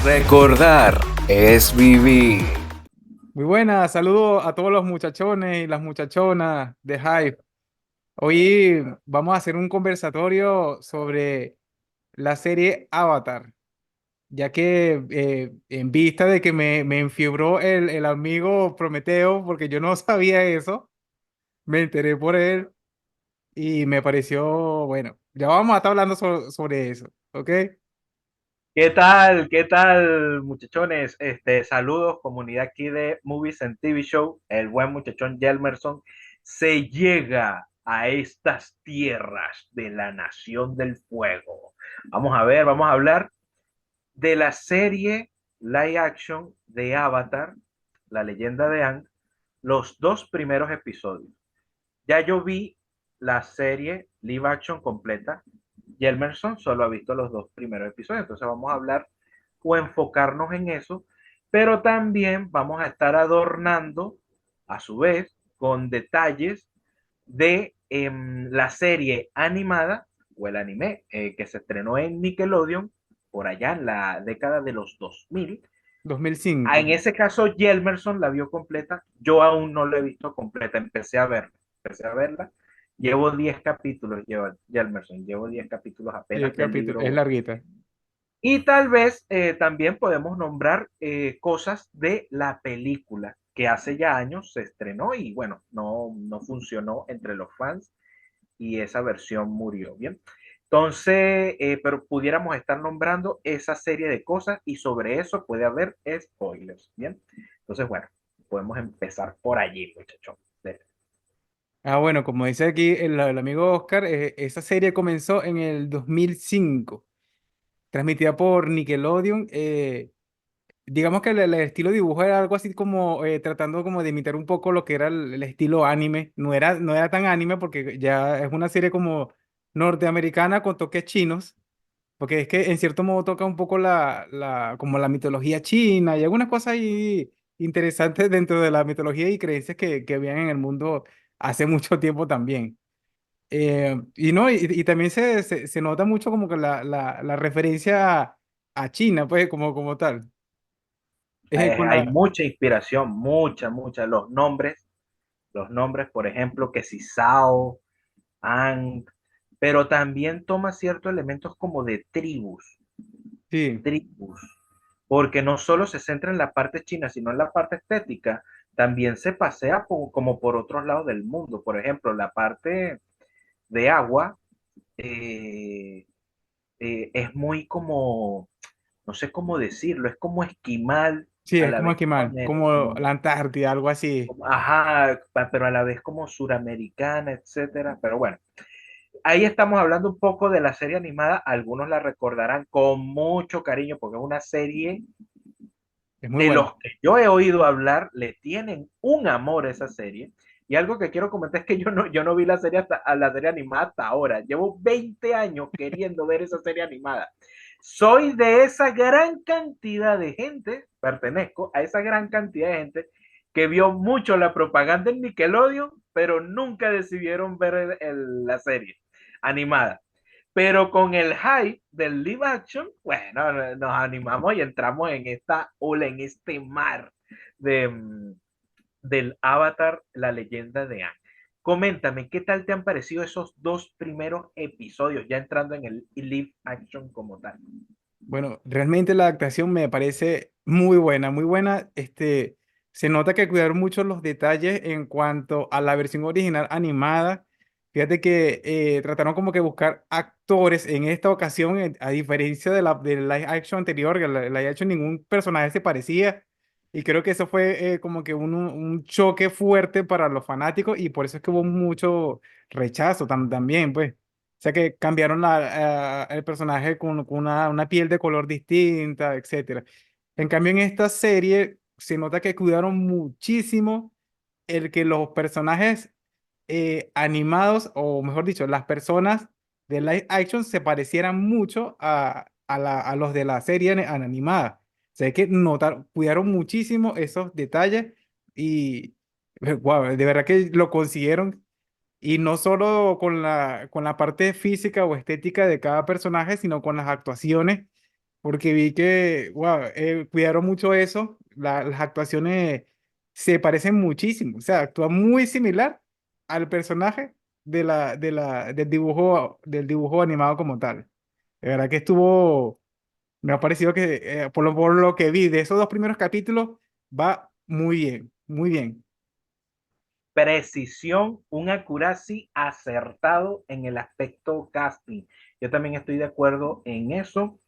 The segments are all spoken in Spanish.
Recordar es vivir. Muy buenas, saludos a todos los muchachones y las muchachonas de Hype. Hoy vamos a hacer un conversatorio sobre la serie Avatar, ya que en vista de que me enfiebró el amigo Prometeo, porque yo no sabía eso, me enteré por él y me pareció, bueno, ya vamos a estar hablando sobre eso, ¿ok? ¿Qué tal? ¿Qué tal, muchachones? Saludos, comunidad aquí de Movies and TV Show. El buen muchachón Jelmerson se llega a estas tierras de la Nación del Fuego. Vamos a hablar de la serie live action de Avatar, La Leyenda de Aang, los dos primeros episodios. Ya yo vi la serie live action completa y Elmerson solo ha visto los dos primeros episodios. Entonces vamos a hablar o enfocarnos en eso, pero también vamos a estar adornando a su vez con detalles de la serie animada o el anime que se estrenó en Nickelodeon por allá en la década de los 2000. 2005. En ese caso, Jelmerson la vio completa. Yo aún no la he visto completa. Empecé a verla. Llevo 10 capítulos, lleva Jelmerson. Llevo 10 capítulos apenas del Capítulo, libro es 1. larguita. Y tal vez también podemos nombrar cosas de la película que hace ya años se estrenó y bueno, no funcionó entre los fans y esa versión murió. Bien. Entonces, pero pudiéramos estar nombrando esa serie de cosas y sobre eso puede haber spoilers. Bien. Entonces, bueno, podemos empezar por allí, muchachos. Ah, bueno, como dice aquí el amigo Oscar, esa serie comenzó en el 2005, transmitida por Nickelodeon. Digamos que el estilo de dibujo era algo así como tratando como de imitar un poco lo que era el estilo anime. No era tan anime porque ya es una serie como norteamericana con toques chinos, porque es que en cierto modo toca un poco como la mitología china y algunas cosas ahí interesantes dentro de la mitología y creencias que habían en el mundo hace mucho tiempo también. Y no, y también se nota mucho como que la referencia a China, pues, como tal. Con Hay la, mucha inspiración, mucha. Los nombres, por ejemplo, que si Sao, Ang, pero también toma ciertos elementos como de sí, tribus, porque no solo se centra en la parte china, sino en la parte estética, también se pasea como por otros lados del mundo. Por ejemplo, la parte de agua eh, es muy como, no sé cómo decirlo, es como esquimal, sí, a es la como vez esquimal, como la Antártida, algo así. ajá, pero a la vez como suramericana, etcétera. Pero bueno, ahí estamos hablando un poco de la serie animada. Algunos la recordarán con mucho cariño porque es una serie Es muy de buena. los que yo he oído hablar, le tienen un amor a esa serie. Y algo que quiero comentar es que yo no vi la serie, la serie animada hasta ahora. Llevo 20 años queriendo ver esa serie animada. Soy de esa gran cantidad de gente, pertenezco a esa gran cantidad de gente que vio mucho la propaganda en Nickelodeon, pero nunca decidieron ver la serie animada. Pero con el hype del live action, bueno, nos animamos y entramos en esta ola, en este mar de, del Avatar, la leyenda de Aang. Coméntame, ¿qué tal te han parecido esos dos primeros episodios, ya entrando en el live action como tal? Bueno, realmente la adaptación me parece muy buena, muy buena. Se nota que cuidaron mucho los detalles en cuanto a la versión original animada. Fíjate que trataron como que buscar actores en esta ocasión, a diferencia del live action anterior, que el live action ningún personaje se parecía. Y creo que eso fue como que un choque fuerte para los fanáticos y por eso es que hubo mucho rechazo también, pues. O sea que cambiaron el personaje con una piel de color distinta, etcétera. En cambio, en esta serie se nota que cuidaron muchísimo el que los personajes animados, o mejor dicho, las personas de live action se parecieran mucho a los de la serie animada. O sea que cuidaron muchísimo esos detalles y, wow, de verdad que lo consiguieron y no solo con la parte física o estética de cada personaje, sino con las actuaciones. porque vi que, wow, cuidaron mucho eso, las actuaciones se parecen muchísimo, o sea, actúa muy similar al personaje del dibujo animado como tal. De verdad que estuvo, me ha parecido que, por lo que vi de esos dos primeros capítulos, va muy bien, muy bien. Precisión, un accuracy acertado en el aspecto casting. Yo también estoy de acuerdo en eso.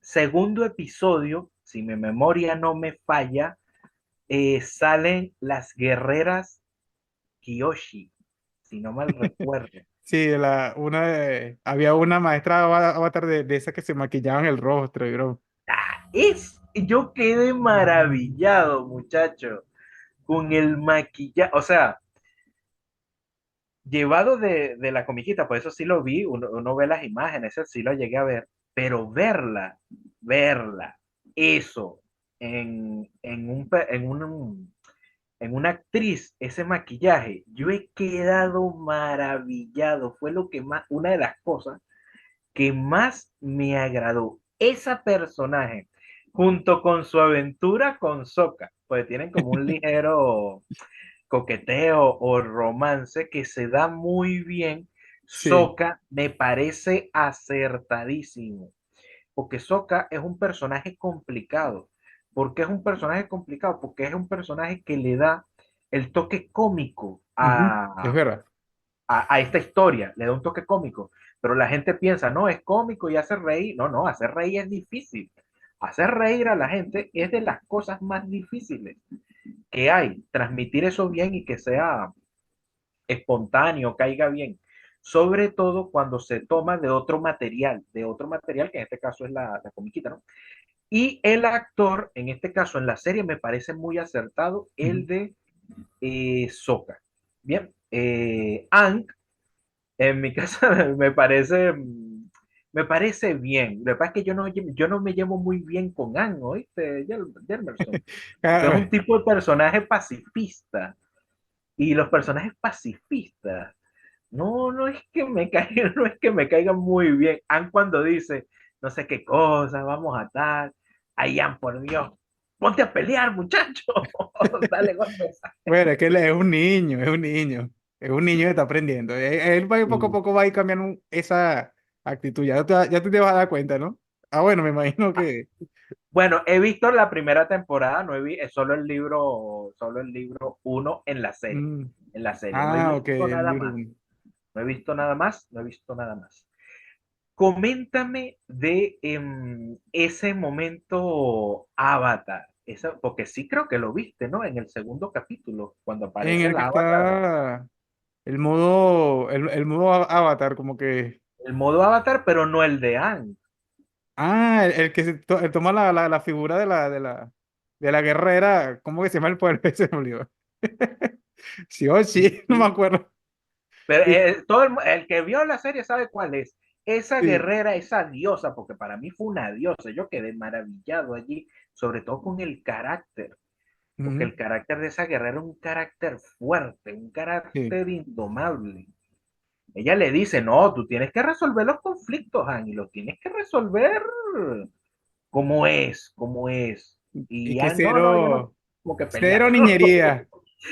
Segundo episodio, si mi memoria no me falla, salen las guerreras Kyoshi, si no mal recuerdo. Sí, había una maestra avatar de esas que se maquillaban el rostro, y bro. Yo quedé maravillado, muchacho, con el maquillaje, o sea, llevado de la comiquita, por eso sí lo vi, uno ve las imágenes, eso sí lo llegué a ver, pero verla, eso, en una actriz, ese maquillaje, yo he quedado maravillado, fue lo que más, una de las cosas que más me agradó. Esa personaje, junto con su aventura con Sokka, pues tienen como un ligero coqueteo o romance que se da muy bien. Sí. Sokka me parece acertadísimo, porque Sokka es un personaje complicado. ¿Por qué es un personaje complicado? Porque es un personaje que le da el toque cómico Ujú, es verdad. a esta historia, le da un toque cómico, pero la gente piensa, no, es cómico y hace reír. No, no, hacer reír es difícil. Hacer reír a la gente es de las cosas más difíciles que hay. Transmitir eso bien y que sea espontáneo, caiga bien. Sobre todo cuando se toma de otro material que en este caso es la comiquita, ¿no? Y el actor, en este caso en la serie, me parece muy acertado, Ujú. el de Sokka. Bien, Ang en mi casa me parece bien. Lo que pasa es que yo no me llevo muy bien con Anne, ¿oíste, Jelmerson? Porque es un Ah, tipo de personaje pacifista. Y los personajes pacifistas, no es que me caigan, no es que me caigan muy bien. Anne cuando dice, no sé qué cosa, vamos a tal. Ay, Anne, por Dios, ponte a pelear, muchacho. Dale golpes. bueno, es que él es un niño, es un niño. Es un niño que está aprendiendo. Él va, poco a poco va a ir cambiando esa actitud. Ya tú te vas a dar cuenta, ¿no? Ah, bueno, me imagino que. Bueno, he visto la primera temporada, no he visto, es solo el libro uno mm, en la serie, no he ah, ok, visto el nada libro más, uno. no he visto nada más, no he visto nada más. Coméntame de ese momento Avatar, porque sí creo que lo viste, ¿no? En el segundo capítulo, cuando En aparece el que la Avatar, está el modo avatar, como que. el modo Avatar, pero no el de Aang. Ah, el que él toma la figura de la guerrera. ¿Cómo que se llama el pueblo? Se me olvidó. Sí, o sí, no me Sí, acuerdo. pero Sí, el que vio la serie sabe cuál es. Esa sí. guerrera, esa diosa, porque para mí fue una diosa, yo quedé maravillado allí, sobre todo con el carácter, porque Ujú, el carácter de esa guerrera es un carácter fuerte, un sí. carácter indomable. Ella le dice, no, tú tienes que resolver los conflictos, Han, y los tienes que resolver como es, como es. Y Y que Han, no, yo no cero, tengo que pelear. cero niñería.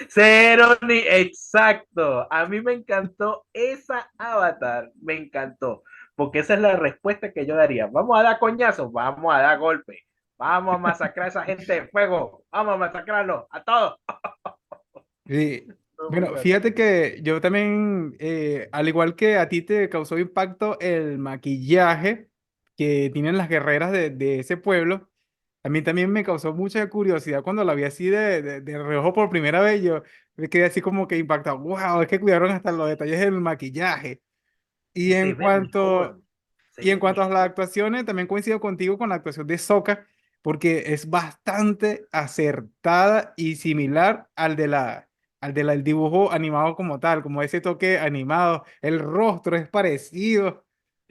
Cero ni exacto. A mí me encantó esa avatar, me encantó, porque esa es la respuesta que yo daría. Vamos a dar coñazos, vamos a dar golpes, vamos a masacrar a esa gente de fuego, vamos a masacrarlos a todos. Sí. Fue muy Bueno, bueno. fíjate que yo también, al igual que a ti te causó impacto el maquillaje que tienen las guerreras de ese pueblo, a mí también me causó mucha curiosidad cuando la vi así de reojo por primera vez. Yo me quedé así como que impactado. ¡Wow! Es que cuidaron hasta los detalles del maquillaje. Y Y en se ve cuanto mejor, se Y en ve cuanto a las mejor. actuaciones, también coincido contigo con la actuación de Sokka, porque es bastante acertada y similar al del dibujo animado como tal, como ese toque animado, el rostro es parecido,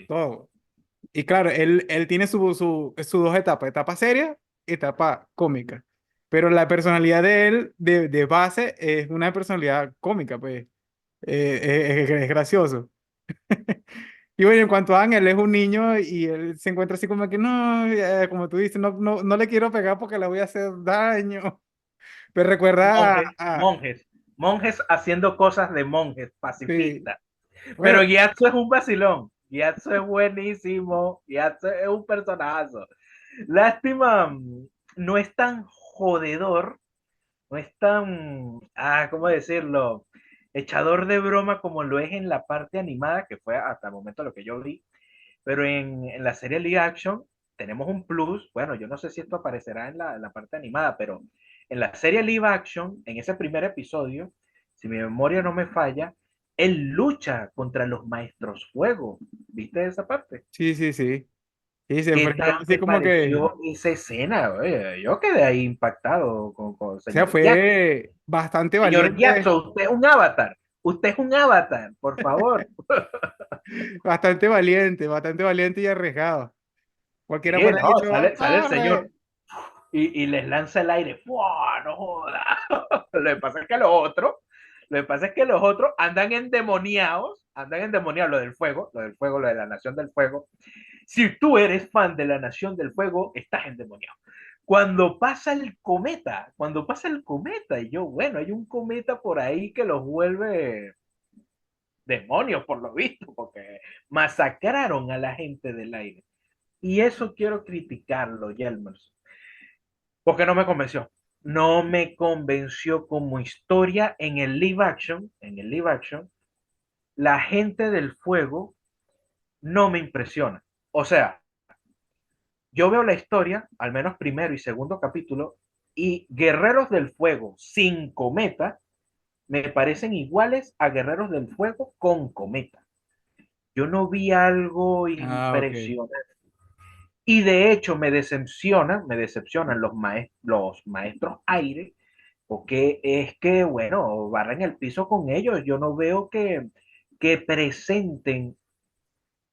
todo. Y claro, él tiene sus dos etapas, etapa seria, etapa cómica. Pero la personalidad de él, de base, es una personalidad cómica, pues. Es gracioso. Y bueno, en cuanto a Ángel, es un niño y él se encuentra así como que no, como tú dices, no le quiero pegar porque le voy a hacer daño. Pero recuerda Monjes, monjes haciendo cosas de monjes sí, pacifistas. Pero bueno, Gyatso es un vacilón. Gyatso es buenísimo. Gyatso es un personajazo. Lástima, no es tan jodedor, no es tan, ¿cómo decirlo? Echador de broma como lo es en la parte animada, que fue hasta el momento lo que yo vi. Pero en la serie live action tenemos un plus. Bueno, yo no sé si esto aparecerá en la parte animada, pero en la serie live action, en ese primer episodio, si mi memoria no me falla, él lucha contra los maestros fuego. ¿Viste esa parte? sí, sí, sí. Y se ¿Qué enfrentó tal así te como que, pareció esa escena? Oye, yo quedé ahí impactado con o sea, señor Gyatso. fue bastante Señor valiente, Gyatso, usted es un avatar. Usted es un avatar, por favor. bastante valiente y arriesgado. Sí, Cualquiera fuera no, dicho, sale el señor ¡corre! y les lanza el aire. ¡Fua! No joda. Lo que pasa es que los otros andan endemoniados, lo del fuego, lo de la Nación del Fuego. Si tú eres fan de la Nación del Fuego, estás endemoniado. Cuando pasa el cometa, y yo, bueno, hay un cometa por ahí que los vuelve demonios, por lo visto, porque masacraron a la gente del aire. Y eso quiero criticarlo, Yelmers, porque no me convenció. No me convenció como historia en el live action, la gente del fuego no me impresiona. O sea, yo veo la historia, al menos primero y segundo capítulo, y Guerreros del Fuego sin cometa me parecen iguales a Guerreros del Fuego con cometa. Yo no vi algo Ah, ok. impresionante. Y de hecho me decepcionan los maestros aire, porque es que, bueno, barren el piso con ellos. Yo no veo que presenten,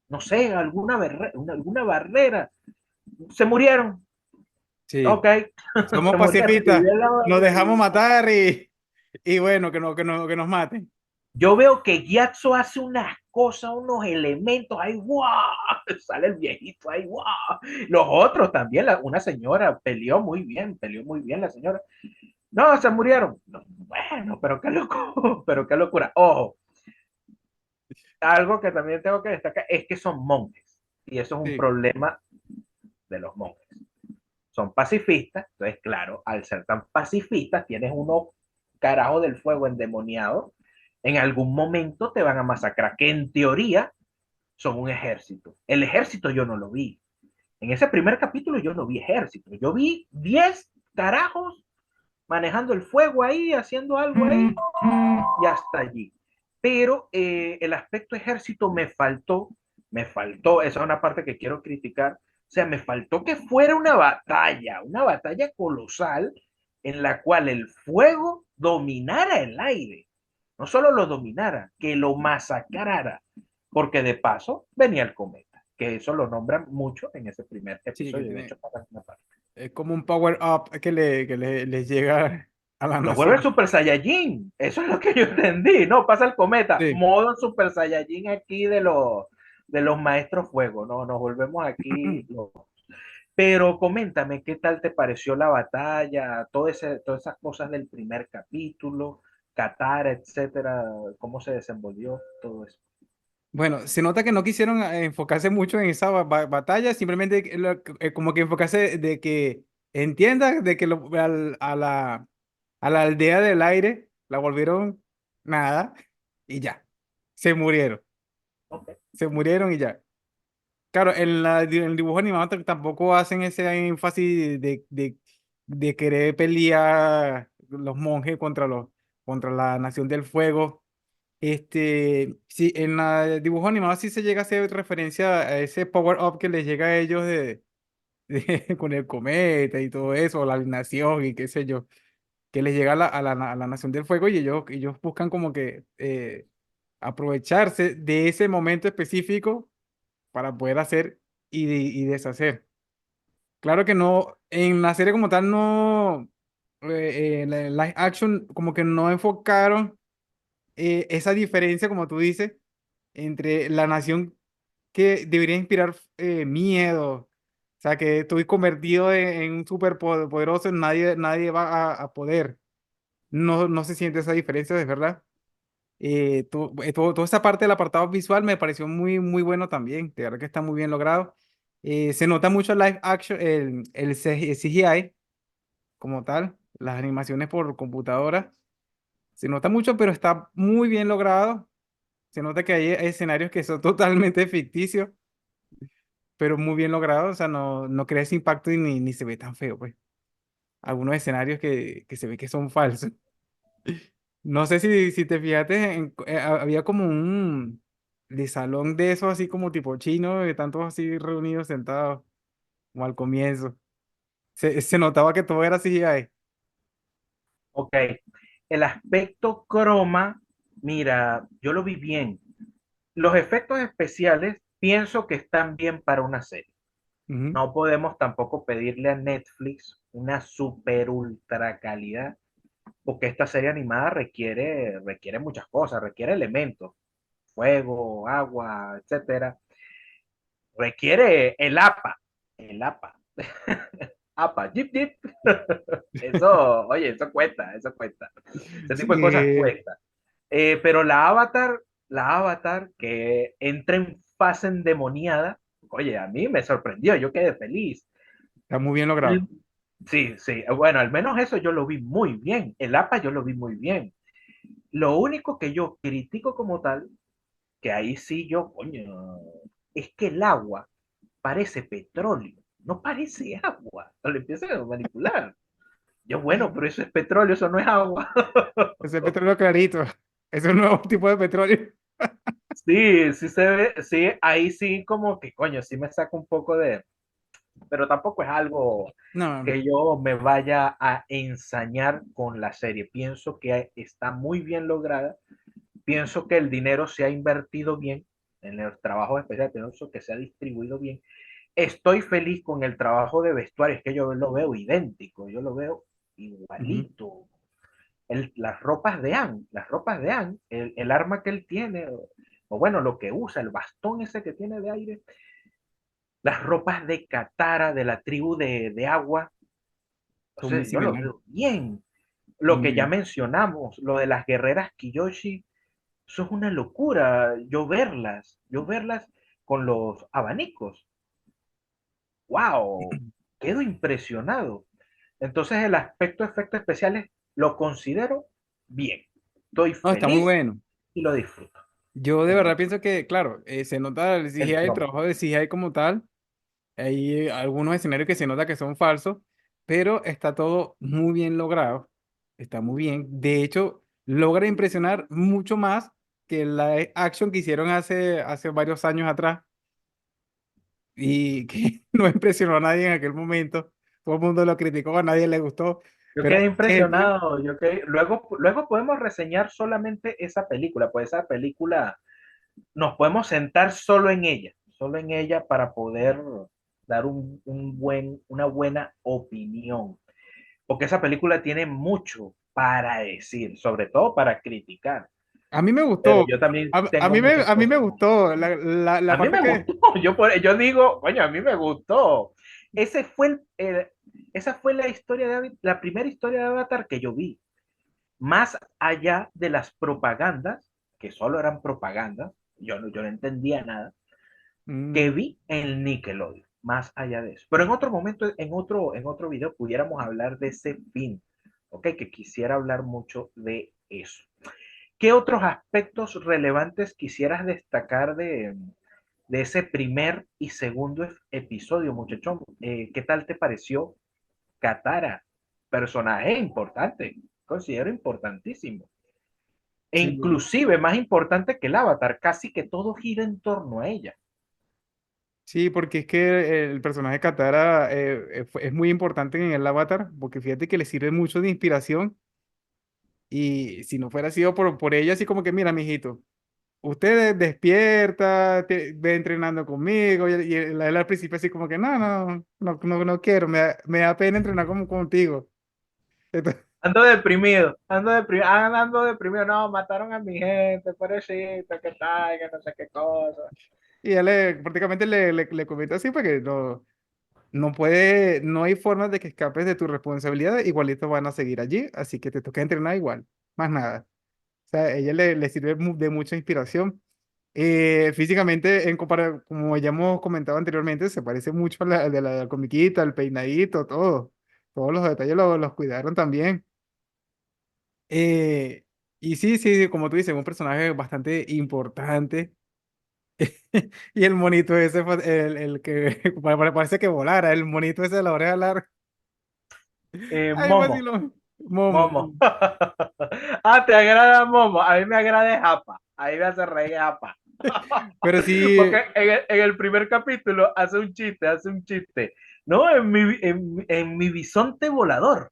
no sé, alguna barrera. Se murieron, Sí, ok, somos se murieron. pacifistas, nos dejamos matar y bueno, que nos maten. Yo veo que Gyatso hace unas cosas, unos elementos, ahí, ¡guau! Sale el viejito ahí, ¡guau! Los otros también, una señora peleó muy bien la señora. No, se murieron. No, bueno, pero qué loco, pero qué locura. Ojo, algo que también tengo que destacar es que son monjes. Y eso es un Sí, problema de los monjes. Son pacifistas, entonces, claro, al ser tan pacifistas, tienes unos carajos del fuego endemoniados, en algún momento te van a masacrar, que en teoría son un ejército. El ejército yo no lo vi. En ese primer capítulo yo no vi ejército. Yo vi 10 carajos manejando el fuego ahí, haciendo algo ahí, y hasta allí. Pero el aspecto ejército me faltó, esa es una parte que quiero criticar, o sea, me faltó que fuera una batalla colosal en la cual el fuego dominara el aire, no solo lo dominara, que lo masacrara, porque de paso venía el cometa, que eso lo nombran mucho en ese primer sí, que episodio, de tiene, hecho pasa una parte. es como un power up les llega a la Lo vuelve nación. Super Saiyajin. Eso es lo que yo entendí. No, pasa el cometa. Sí. Modo Super Saiyajin aquí de los maestros fuego. No, nos volvemos aquí. Pero coméntame, ¿qué tal te pareció la batalla? Todas esas cosas del primer capítulo, Qatar, etcétera, cómo se desenvolvió todo eso. Bueno, se nota que no quisieron enfocarse mucho en esa batalla, simplemente como que enfocarse de que entienda de que a la aldea del aire la volvieron nada y ya, se murieron, Ok. se murieron y ya. Claro, en el dibujo animado tampoco hacen ese énfasis de querer pelear los monjes contra la Nación del Fuego. Sí, en el dibujo animado sí se llega a hacer referencia a ese power up que les llega a ellos con el cometa y todo eso, la alineación y qué sé yo, que les llega a la Nación del Fuego y ellos buscan como que aprovecharse de ese momento específico para poder hacer y deshacer. Claro que no, en la serie como tal no, en la live action como que no enfocaron esa diferencia, como tú dices, entre la nación que debería inspirar miedo. O sea, que estoy convertido en un súper poderoso, nadie va a poder. No se siente esa diferencia, de verdad. Toda esa parte del apartado visual me pareció muy bueno también. De verdad que está muy bien logrado. Se nota mucho el live action, el CGI como tal, las animaciones por computadora. Se nota mucho, pero está muy bien logrado. Se nota que hay escenarios que son totalmente ficticios, pero muy bien logrados. O sea, no crea ese impacto y ni se ve tan feo, pues. Algunos escenarios que se ve que son falsos. No sé si te fijaste, había como un de salón de esos así como tipo chino, de tantos así reunidos sentados, como al comienzo. Se notaba que todo era CGI. Ok, el aspecto croma, mira, yo lo vi bien. Los efectos especiales pienso que están bien para una serie. Ujú, No podemos tampoco pedirle a Netflix una super ultra calidad, porque esta serie animada requiere muchas cosas, requiere elementos, fuego, agua, etcétera. Requiere el APA, APA, jeep, jeep. Eso, oye, eso cuesta, eso cuesta. Ese tipo de cosas sí, cuesta. Pero la Avatar que entra en fase endemoniada, oye, a mí me sorprendió, yo quedé feliz. está muy bien logrado. El- Sí, sí, bueno, al menos eso yo lo vi muy bien. El APA yo lo vi muy bien. Lo único que yo critico como tal, que ahí sí yo, coño, es que el agua parece petróleo, no parece agua. Lo empiezan a manipular. Yo, bueno, pero eso es petróleo, eso no es agua. Ese petróleo clarito. Es un nuevo tipo de petróleo. Sí, sí se ve, sí, ahí sí como que, coño, sí me saca un poco de, pero tampoco es algo No, que yo me vaya a ensañar con la serie. Pienso que está muy bien lograda, pienso que el dinero se ha invertido bien en el trabajo especial, pienso que se ha distribuido bien. Estoy feliz con el trabajo de vestuario, es que yo lo veo idéntico, yo lo veo ujú. igualito. Las ropas de Anne, el arma que él tiene, o bueno, lo que usa, el bastón ese que tiene de aire, las ropas de Katara, de la tribu de agua, o Son sea, muy yo lo similares. veo bien. Lo que ya Mm, mencionamos, lo de las guerreras Kiyoshi, eso es una locura, yo verlas con los abanicos. ¡Wow! Quedo impresionado. Entonces el aspecto de efectos especiales lo considero bien. Estoy no, está muy feliz bueno. y lo disfruto. Yo de En verdad cuanto pienso que, claro, se nota el el CGI, el croma. trabajo de CGI como tal. Hay algunos escenarios que se nota que son falsos, pero está todo muy bien logrado. Está muy bien. De hecho, logra impresionar mucho más que la action que hicieron hace varios años atrás y que no impresionó a nadie en aquel momento. Todo el mundo lo criticó, a nadie le gustó. Yo Pero quedé este, impresionado. Luego podemos reseñar solamente esa película, pues esa película nos podemos sentar solo en ella para poder dar una buena opinión. Porque esa película tiene mucho para decir, sobre todo para criticar. a mí me Pero gustó. yo también A tengo mí muchas a mí me cosas. gustó la A mí parte me que... gustó, yo digo, coño, a mí me gustó. Ese fue esa fue la historia la primera historia de Avatar que yo vi. Más allá de las propagandas, que solo eran propagandas, yo no entendía nada, que Mm, vi en Nickelodeon, más allá de eso. Pero en otro momento, en otro video, pudiéramos hablar de ese fin, ¿ok? Que quisiera hablar mucho de eso. ¿Qué otros aspectos relevantes quisieras destacar de ese primer y segundo episodio, muchachón? ¿Qué tal te pareció Katara? Personaje importante, considero importantísimo. E sí. inclusive más importante que el Avatar, casi que todo gira en torno a ella. Sí, porque es que el personaje de Katara es muy importante en el Avatar, porque fíjate que le sirve mucho de inspiración y si no fuera sido por ella, así como que, mira, mijito, usted despierta, ve entrenando conmigo y él al principio así como que, no quiero, me da pena entrenar como contigo. Entonces, Ando deprimido, no, mataron a mi gente, pobrecito, que tal, que no sé qué cosa. Y él prácticamente le comenta así porque no puede, no hay forma de que escapes de tu responsabilidad, igualito van a seguir allí, así que te toca entrenar igual, más nada. O sea, a ella le sirve de mucha inspiración. Físicamente, como ya hemos comentado anteriormente, se parece mucho a la de la comiquita, el peinadito, todo. Todos los detalles los cuidaron también. Eh, y sí, sí, sí, como tú dices, un personaje bastante importante. Y el monito ese fue el que parece que volara, el monito ese de la oreja larga. Ay, Momo, vacilo. Momo. Momo. Ah, ¿te agrada Momo? A mí me agrada Japa. Ahí me hace reír Japa. Pero Porque sí, en el primer capítulo hace un chiste, hace un chiste. No, en mi bisonte volador.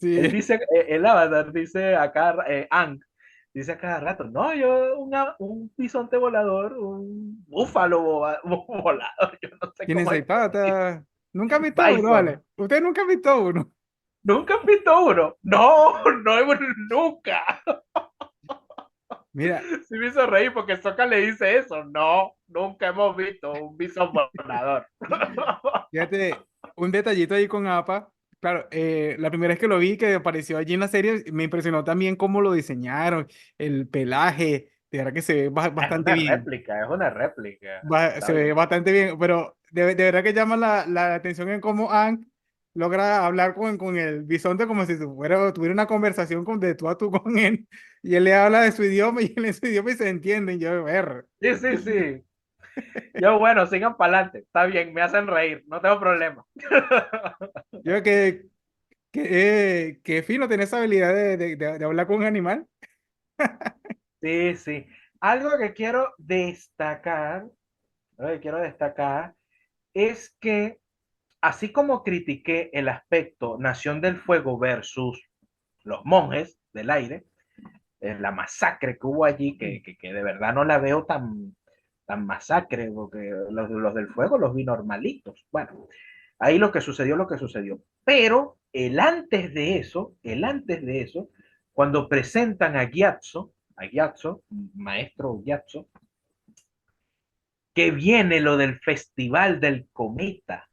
Él sí. dice, el avatar dice acá, Ang, dice a cada rato, no, yo un bisonte volador, un búfalo volador, yo no sé Tiene cómo seis es que dice. patas. Nunca han visto uno, Bison. vale. Usted nunca ha visto uno. ¿Nunca has visto uno? No, no, nunca. Mira, Sí me hizo reír porque Soka le dice eso. No, nunca hemos visto un bison volador. fíjate, un detallito ahí con APA. Claro, la primera vez que lo vi, que apareció allí en la serie, me impresionó también cómo lo diseñaron, el pelaje, de verdad que se ve Es bastante una bien. réplica, es una réplica. Se Está ve bien. bastante bien, pero de verdad que llama la atención en cómo Aang logra hablar con el bisonte como si tuviera una conversación de tú a tú con él, y él le habla de su idioma y él en su idioma y se entienden. Y yo, ver. Sí, sí, sí. Yo, bueno, sigan para adelante. Está bien, me hacen reír, no tengo problema. Yo que fino tener esa habilidad de hablar con un animal. Sí, sí. Algo que quiero destacar es que así como critiqué el aspecto Nación del Fuego versus los monjes del aire, la masacre que hubo allí, que de verdad no la veo tan masacre, porque los del fuego los vi normalitos. Bueno, ahí lo que sucedió. Pero el antes de eso, cuando presentan a Gyatso, maestro Gyatso, que viene lo del Festival del Cometa,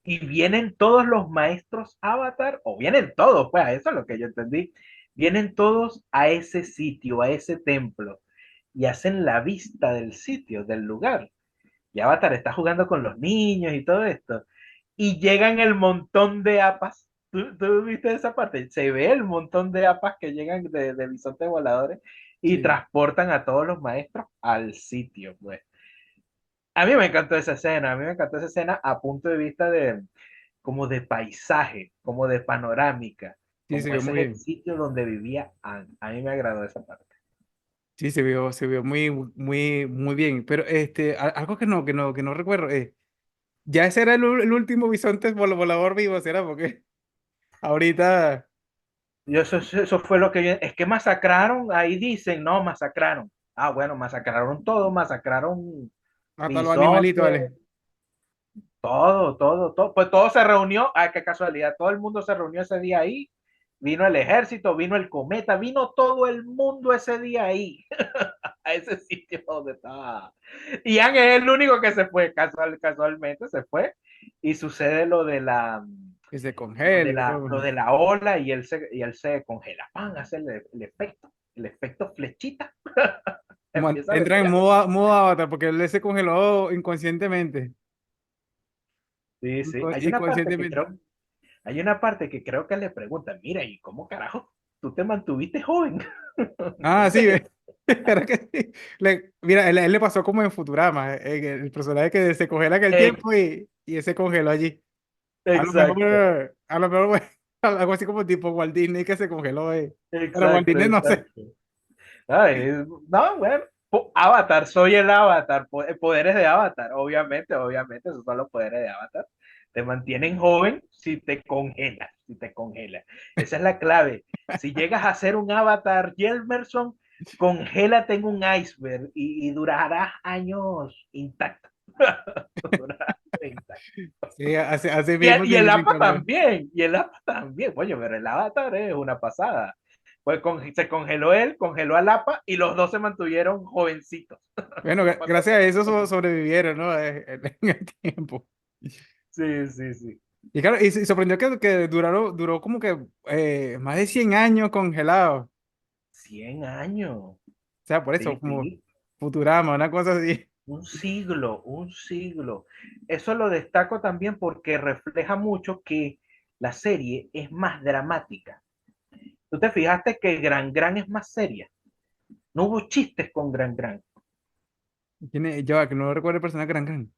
y vienen todos los maestros Avatar, o vienen todos, pues, eso es lo que yo entendí, vienen todos a ese sitio, a ese templo, y hacen la vista del sitio, del lugar. Y Avatar está jugando con los niños y todo esto. Y llegan el montón de apas. ¿Tú viste esa parte? Se ve el montón de apas que llegan de bisontes voladores y Sí, transportan a todos los maestros al sitio, pues. A mí me encantó esa escena, a mí me encantó esa escena a punto de vista como de paisaje, como de panorámica, sí, se como vio ese muy es el bien. sitio donde vivía Anne. A mí me agradó esa parte. Sí, se vio muy, muy, muy bien. Pero algo que no recuerdo. Ya ese era el último bisonte volador vivo, ¿será? Porque ahorita Y eso fue lo que es que masacraron, ahí dicen, no, masacraron. Ah, bueno, masacraron todo, masacraron hasta los animalitos, bisontes, ¿vale? todo, todo, todo. Pues todo se reunió, ay, qué casualidad, todo el mundo se reunió ese día ahí. Vino el ejército, vino el cometa, vino todo el mundo ese día ahí, a ese sitio donde estaba. Y Ian es el único que se fue, casualmente se fue. Y sucede Que se lo congela de y la, todo. lo de la ola y él se congela. ¡Pam! Hace el efecto flechita. Empieza a Entra en venir. modo avatar porque él se congeló inconscientemente. Sí, sí. Hay una parte que Inconscientemente. creo, hay una parte que creo que le pregunta, mira, ¿y cómo carajo tú te mantuviste joven? Ah, sí, ve. Era que sí. Mira, a él le pasó como en Futurama, el personaje que se congela en el Ex- tiempo y él se congeló allí. Exacto, A lo mejor, bueno, algo así como tipo Walt Disney que se congeló, eh. Pero Walt exacto, Disney no sé. exacto. Ay, no, bueno, Avatar, soy el Avatar, poderes de Avatar, obviamente, esos son los poderes de Avatar. Te mantienen joven si te congelas. Esa es la clave. Si llegas a ser un Avatar Gelmerson, congélate en un iceberg y durarás años intacto. Durarás intacto. Sí, así Y, mismo y el sin APA cambiar. también, y el APA también. Oye, pero el Avatar es una pasada. Pues se congeló él, congeló a Lapa y los dos se mantuvieron jovencitos. Bueno, gracias a eso sobrevivieron, ¿no? En el tiempo. Sí, sí, sí. Y claro, y sorprendió que duró como que más de 100 años congelados. 100 años. O sea, por eso, Sí, como sí. Futurama, una cosa así. Un siglo, un siglo. Eso lo destaco también porque refleja mucho que la serie es más dramática. ¿Tú te fijaste que Gran Gran es más seria? No hubo chistes con Gran Gran. Yo, que no recuerdo el personaje Gran Gran.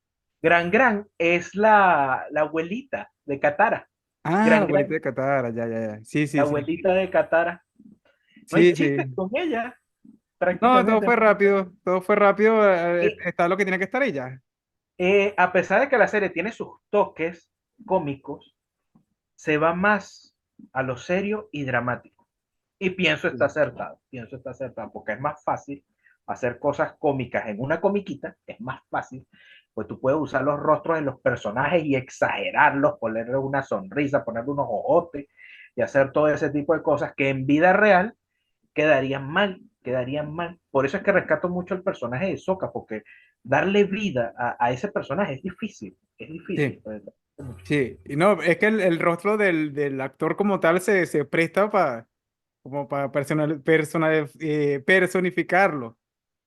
Gran Gran es la abuelita de Katara. Ah, la Gran abuelita Gran, de Katara, ya, ya, ya. Sí, la sí, sí. abuelita de Katara. No hay Sí, chistes sí. con ella, No, todo prácticamente. fue rápido, todo fue rápido. Y, Está lo que tiene que estar y ya. a pesar de que la serie tiene sus toques cómicos, se va más a lo serio y dramático. Y Sí. pienso está acertado, porque es más fácil hacer cosas cómicas en una comiquita, es más fácil, pues tú puedes usar los rostros de los personajes y exagerarlos, ponerle una sonrisa, ponerle unos ojotes y hacer todo ese tipo de cosas que en vida real quedarían mal, quedarían mal. Por eso es que rescato mucho el personaje de Sokka, porque darle vida a ese personaje es difícil. Sí, Pues. sí. Y no, es que el rostro del actor como tal se presta para como para personificarlo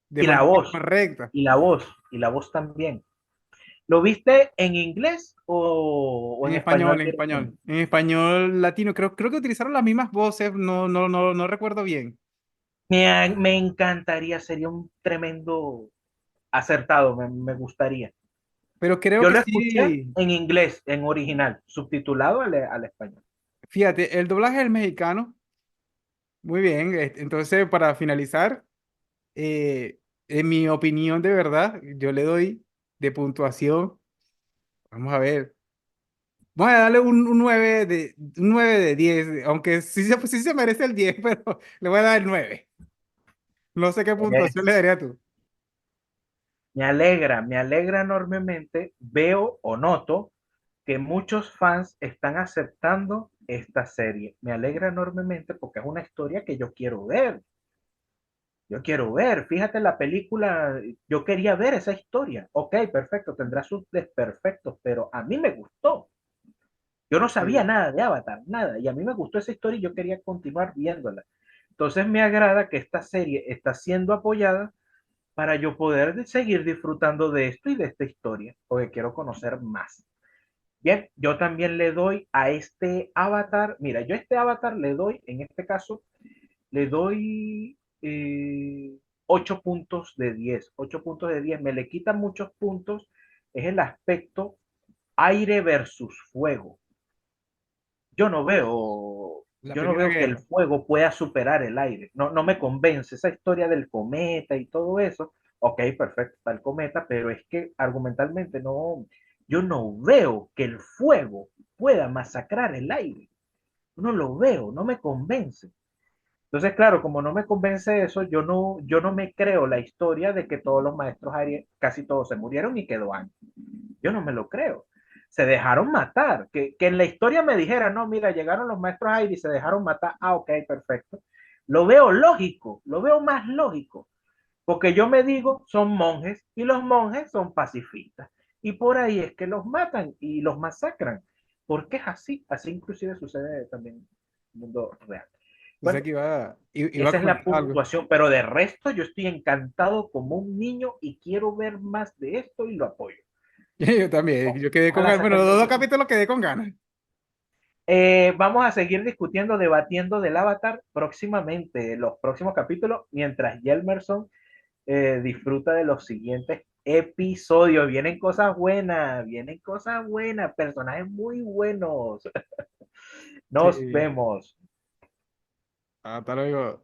de Y la manera voz, correcta. y la voz también. ¿Lo viste en inglés o en español En directamente? español. En español latino. Creo que utilizaron las mismas voces, no recuerdo bien. Me encantaría, sería un tremendo acertado, me gustaría. Pero creo Yo que lo escuché sí. en inglés, en original, subtitulado al español. Fíjate, el doblaje del mexicano, muy bien. Entonces, para finalizar, en mi opinión de verdad, yo le doy de puntuación. Vamos a ver. Voy a darle un 9 de 10, aunque sí se merece el 10, pero le voy a dar el 9. No sé qué puntuación le Es- daría tú. me alegra enormemente. Veo o noto que muchos fans están aceptando esta serie. Me alegra enormemente porque es una historia que yo quiero ver. Yo quiero ver, fíjate la película, yo quería ver esa historia. Ok, perfecto, tendrá sus desperfectos, pero a mí me gustó. Yo no sabía Sí. nada de Avatar, nada, y a mí me gustó esa historia y yo quería continuar viéndola. Entonces me agrada que esta serie está siendo apoyada para yo poder seguir disfrutando de esto y de esta historia, porque quiero conocer más. Bien, yo también le doy a este Avatar, mira, yo a este Avatar le doy, en este caso, le doy 8 puntos de 10. 8 puntos de 10. Me le quitan muchos puntos. Es el aspecto aire versus fuego. Yo no veo, La yo no primera veo que el guerra. fuego pueda superar el aire. No, no me convence esa historia del cometa y todo eso. Ok, perfecto, está el cometa, pero es que argumentalmente no, yo no veo que el fuego pueda masacrar el aire. No lo veo, no me convence. Entonces, claro, como no me convence eso, yo no me creo la historia de que todos los maestros Aries, casi todos se murieron y quedó Aang. Yo no me lo creo. Se dejaron matar. Que en la historia me dijera, no, mira, llegaron los maestros Aires y se dejaron matar. Ah, ok, perfecto. Lo veo lógico, lo veo más lógico. Porque yo me digo, son monjes y los monjes son pacifistas. Y por ahí es que los matan y los masacran. Porque es así. Así inclusive sucede también en el mundo real. O sea Bueno, que iba a esa es la comentar algo. puntuación, pero de resto yo estoy encantado como un niño y quiero ver más de esto y lo apoyo. Yo también, yo quedé con Ojalá ganas. Bueno, saquen los más dos cosas. capítulos quedé con ganas. Vamos a seguir discutiendo, debatiendo del Avatar próximamente, los próximos capítulos, mientras Yelmerson disfruta de los siguientes episodios. Vienen cosas buenas, personajes muy buenos. Nos Sí, vemos. hasta luego.